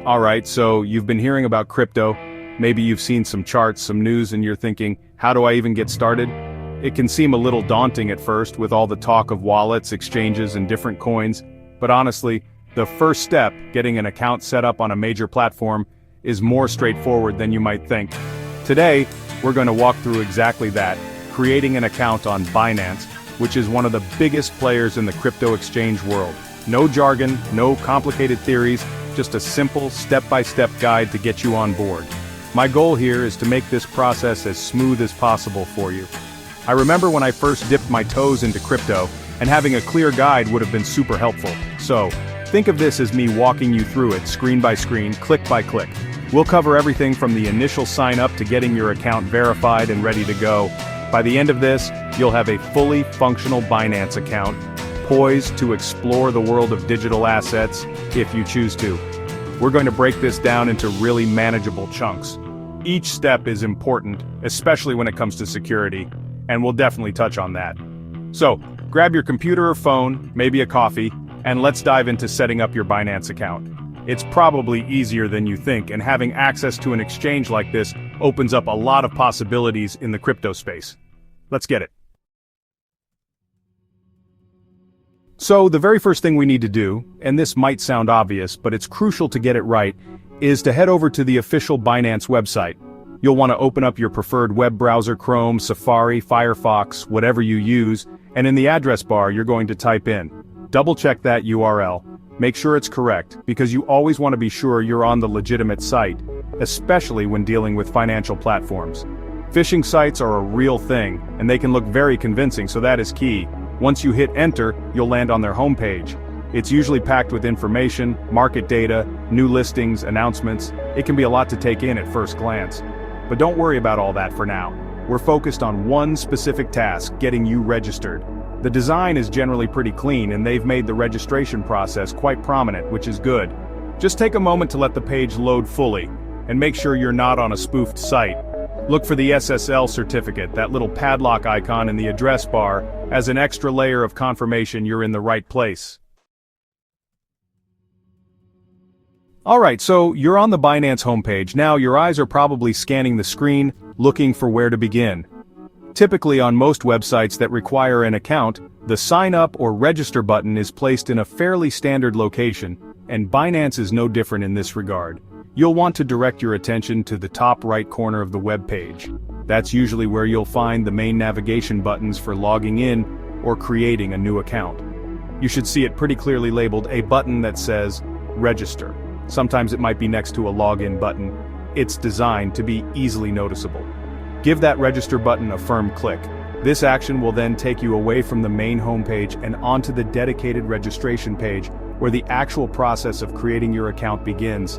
Alright, so you've been hearing about crypto, maybe you've seen some charts, some news, and you're thinking, how do I even get started? It can seem a little daunting at first with all the talk of wallets, exchanges, and different coins, but honestly, the first step, getting an account set up on a major platform, is more straightforward than you might think. Today, we're going to walk through exactly that, creating an account on Binance, which is one of the biggest players in the crypto exchange world. No jargon, no complicated theories, just a simple, step-by-step guide to get you on board. My goal here is to make this process as smooth as possible for you. I remember when I first dipped my toes into crypto, and having a clear guide would have been super helpful. So, think of this as me walking you through it screen by screen, click by click. We'll cover everything from the initial sign up to getting your account verified and ready to go. By the end of this, you'll have a fully functional Binance account, poised to explore the world of digital assets, if you choose to. We're going to break this down into really manageable chunks. Each step is important, especially when it comes to security, and we'll definitely touch on that. So, grab your computer or phone, maybe a coffee, and let's dive into setting up your Binance account. It's probably easier than you think, and having access to an exchange like this opens up a lot of possibilities in the crypto space. Let's get it. So the very first thing we need to do, and this might sound obvious, but it's crucial to get it right, is to head over to the official Binance website. You'll want to open up your preferred web browser, Chrome, Safari, Firefox, whatever you use, and in the address bar you're going to type in. Double-check that URL. Make sure it's correct, because you always want to be sure you're on the legitimate site, especially when dealing with financial platforms. Phishing sites are a real thing, and they can look very convincing, so that is key. Once you hit enter, you'll land on their homepage. It's usually packed with information, market data, new listings, announcements. It can be a lot to take in at first glance. But don't worry about all that for now. We're focused on one specific task, getting you registered. The design is generally pretty clean, and they've made the registration process quite prominent, which is good. Just take a moment to let the page load fully, and make sure you're not on a spoofed site. Look for the SSL certificate, that little padlock icon in the address bar, as an extra layer of confirmation you're in the right place. Alright, so you're on the Binance homepage. Now your eyes are probably scanning the screen, looking for where to begin. Typically on most websites that require an account, the sign up or register button is placed in a fairly standard location, and Binance is no different in this regard. You'll want to direct your attention to the top right corner of the web page. That's usually where you'll find the main navigation buttons for logging in or creating a new account. You should see it pretty clearly labeled a button that says register. Sometimes it might be next to a login button. It's designed to be easily noticeable. Give that register button a firm click. This action will then take you away from the main homepage and onto the dedicated registration page where the actual process of creating your account begins.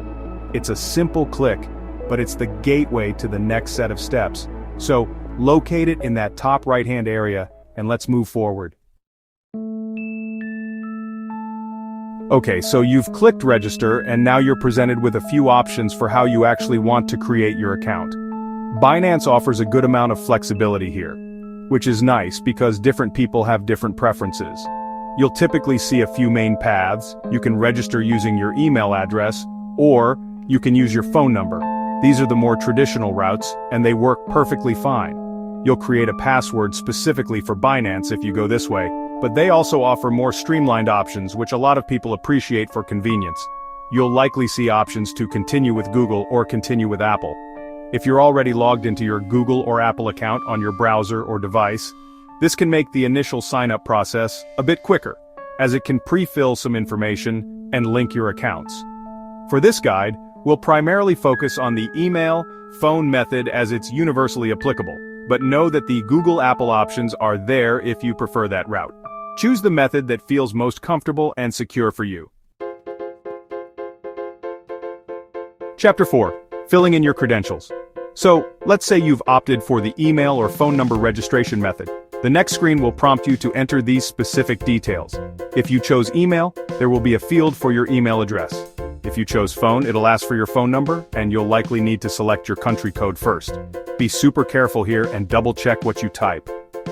It's a simple click, but it's the gateway to the next set of steps. So, locate it in that top right-hand area, and let's move forward. Okay, so you've clicked register, and now you're presented with a few options for how you actually want to create your account. Binance offers a good amount of flexibility here, which is nice because different people have different preferences. You'll typically see a few main paths. You can register using your email address, or you can use your phone number. These are the more traditional routes, and they work perfectly fine. You'll create a password specifically for Binance if you go this way, but they also offer more streamlined options which a lot of people appreciate for convenience. You'll likely see options to continue with Google or continue with Apple. If you're already logged into your Google or Apple account on your browser or device, this can make the initial sign-up process a bit quicker, as it can pre-fill some information and link your accounts. For this guide, we'll primarily focus on the email, phone method as it's universally applicable, but know that the Google Apple options are there if you prefer that route. Choose the method that feels most comfortable and secure for you. Chapter 4. Filling in your credentials. So, let's say you've opted for the email or phone number registration method. The next screen will prompt you to enter these specific details. If you chose email, there will be a field for your email address. If you chose phone, it'll ask for your phone number, and you'll likely need to select your country code first. Be super careful here and double-check what you type.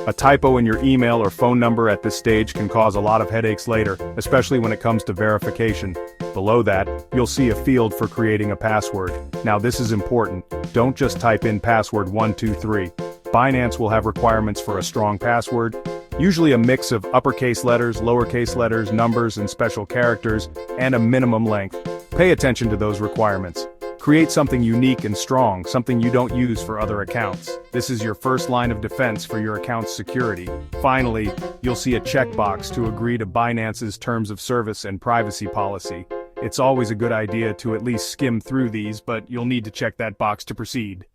A typo in your email or phone number at this stage can cause a lot of headaches later, especially when it comes to verification. Below that, you'll see a field for creating a password. Now this is important. Don't just type in password 123. Binance will have requirements for a strong password, usually a mix of uppercase letters, lowercase letters, numbers, and special characters, and a minimum length. Pay attention to those requirements. Create something unique and strong, something you don't use for other accounts. This is your first line of defense for your account's security. Finally, you'll see a checkbox to agree to Binance's terms of service and privacy policy. It's always a good idea to at least skim through these, but you'll need to check that box to proceed.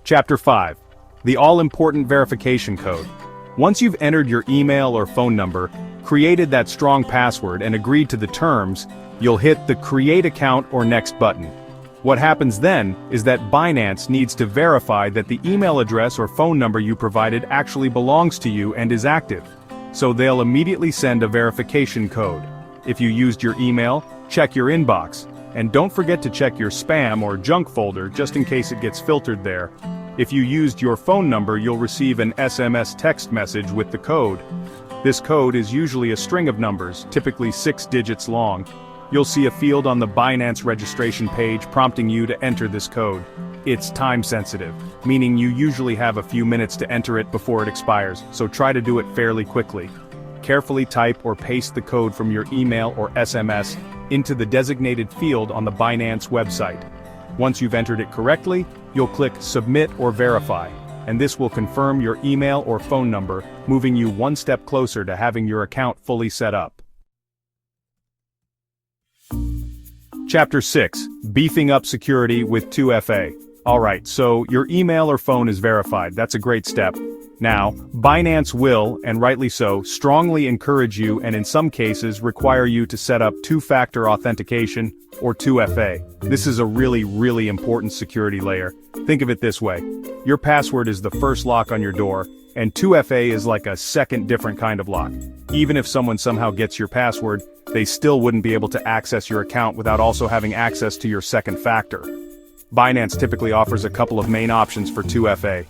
Chapter 5. The all-important verification code. Once you've entered your email or phone number, created that strong password and agreed to the terms, you'll hit the Create Account or Next button. What happens then is that Binance needs to verify that the email address or phone number you provided actually belongs to you and is active. So they'll immediately send a verification code. If you used your email, check your inbox. And don't forget to check your spam or junk folder just in case it gets filtered there. If you used your phone number, you'll receive an SMS text message with the code. This code is usually a string of numbers, typically 6 digits long. You'll see a field on the Binance registration page prompting you to enter this code. It's time sensitive, meaning you usually have a few minutes to enter it before it expires, so try to do it fairly quickly. Carefully type or paste the code from your email or SMS into the designated field on the Binance website. Once you've entered it correctly, you'll click Submit or Verify, and this will confirm your email or phone number, moving you one step closer to having your account fully set up. Chapter 6. Beefing up security with 2FA. Alright, so your email or phone is verified. That's a great step. Now, Binance will, and rightly so, strongly encourage you and in some cases require you to set up two-factor authentication, or 2FA. This is a really important security layer. Think of it this way. Your password is the first lock on your door, and 2FA is like a second different kind of lock. Even if someone somehow gets your password, they still wouldn't be able to access your account without also having access to your second factor. Binance typically offers a couple of main options for 2FA.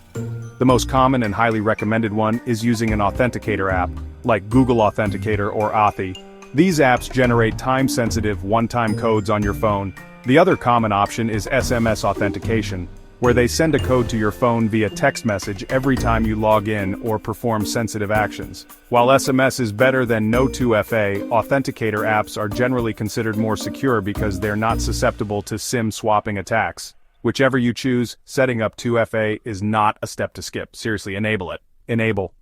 The most common and highly recommended one is using an authenticator app, like Google Authenticator or Authy. These apps generate time-sensitive, one-time codes on your phone. The other common option is SMS authentication, where they send a code to your phone via text message every time you log in or perform sensitive actions. While SMS is better than no 2FA, authenticator apps are generally considered more secure because they're not susceptible to SIM swapping attacks. Whichever you choose, setting up 2FA is not a step to skip. Seriously, enable it. Enable.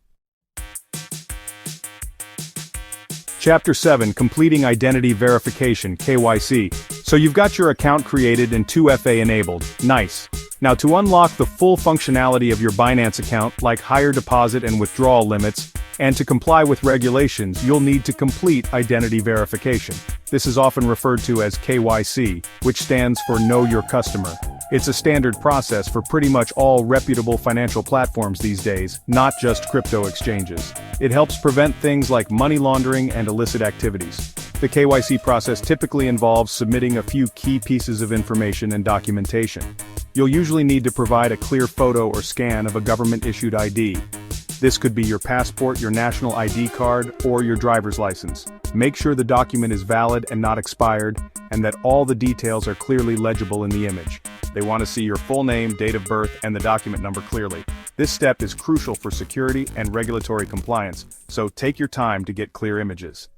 Chapter 7. Completing Identity Verification, KYC. So you've got your account created and 2FA enabled. Nice. Now to unlock the full functionality of your Binance account, like higher deposit and withdrawal limits, and to comply with regulations, you'll need to complete identity verification. This is often referred to as KYC, which stands for Know Your Customer. It's a standard process for pretty much all reputable financial platforms these days, not just crypto exchanges. It helps prevent things like money laundering and illicit activities. The KYC process typically involves submitting a few key pieces of information and documentation. You'll usually need to provide a clear photo or scan of a government-issued ID. This could be your passport, your national ID card, or your driver's license. Make sure the document is valid and not expired, and that all the details are clearly legible in the image. They want to see your full name, date of birth, and the document number clearly. This step is crucial for security and regulatory compliance, so take your time to get clear images.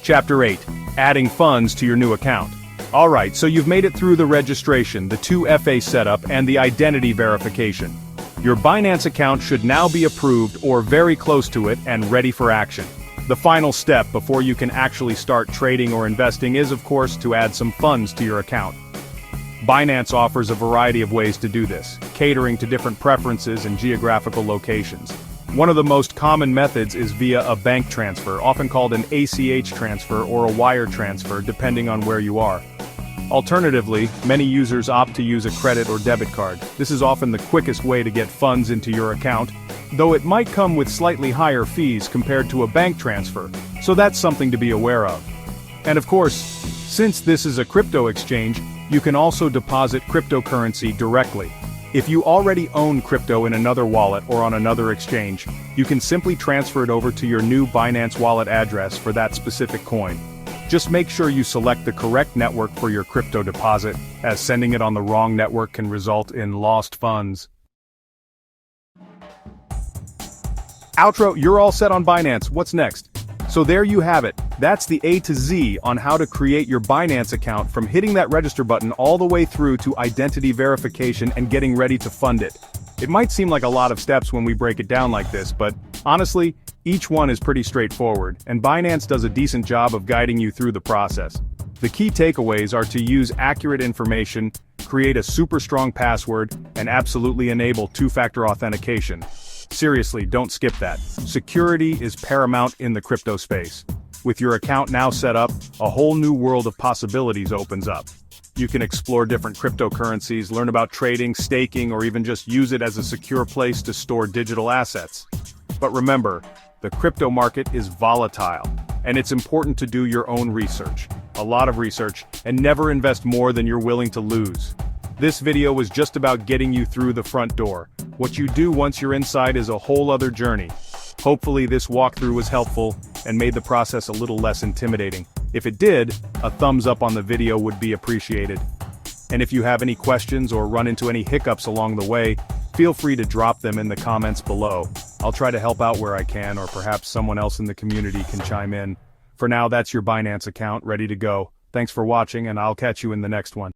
Chapter 8. Adding funds to your new account. Alright, so you've made it through the registration, the 2FA setup, and the identity verification. Your Binance account should now be approved or very close to it and ready for action. The final step before you can actually start trading or investing is, of course, to add some funds to your account. Binance offers a variety of ways to do this, catering to different preferences and geographical locations. One of the most common methods is via a bank transfer, often called an ACH transfer or a wire transfer, depending on where you are. Alternatively, many users opt to use a credit or debit card. This is often the quickest way to get funds into your account, though it might come with slightly higher fees compared to a bank transfer, so that's something to be aware of. And of course, since this is a crypto exchange, you can also deposit cryptocurrency directly. If you already own crypto in another wallet or on another exchange, you can simply transfer it over to your new Binance wallet address for that specific coin. Just make sure you select the correct network for your crypto deposit, as sending it on the wrong network can result in lost funds. Outro, you're all set on Binance, what's next? So there you have it, that's the A to Z on how to create your Binance account from hitting that register button all the way through to identity verification and getting ready to fund it. It might seem like a lot of steps when we break it down like this, but honestly, each one is pretty straightforward, and Binance does a decent job of guiding you through the process. The key takeaways are to use accurate information, create a super strong password, and absolutely enable two-factor authentication. Seriously, don't skip that. Security is paramount in the crypto space. With your account now set up, a whole new world of possibilities opens up. You can explore different cryptocurrencies, learn about trading, staking, or even just use it as a secure place to store digital assets. But remember, the crypto market is volatile, and it's important to do your own research, a lot of research, and never invest more than you're willing to lose. This video was just about getting you through the front door. What you do once you're inside is a whole other journey. Hopefully this walkthrough was helpful and made the process a little less intimidating. If it did, a thumbs up on the video would be appreciated. And if you have any questions or run into any hiccups along the way, feel free to drop them in the comments below. I'll try to help out where I can, or perhaps someone else in the community can chime in. For now, that's your Binance account ready to go. Thanks for watching, and I'll catch you in the next one.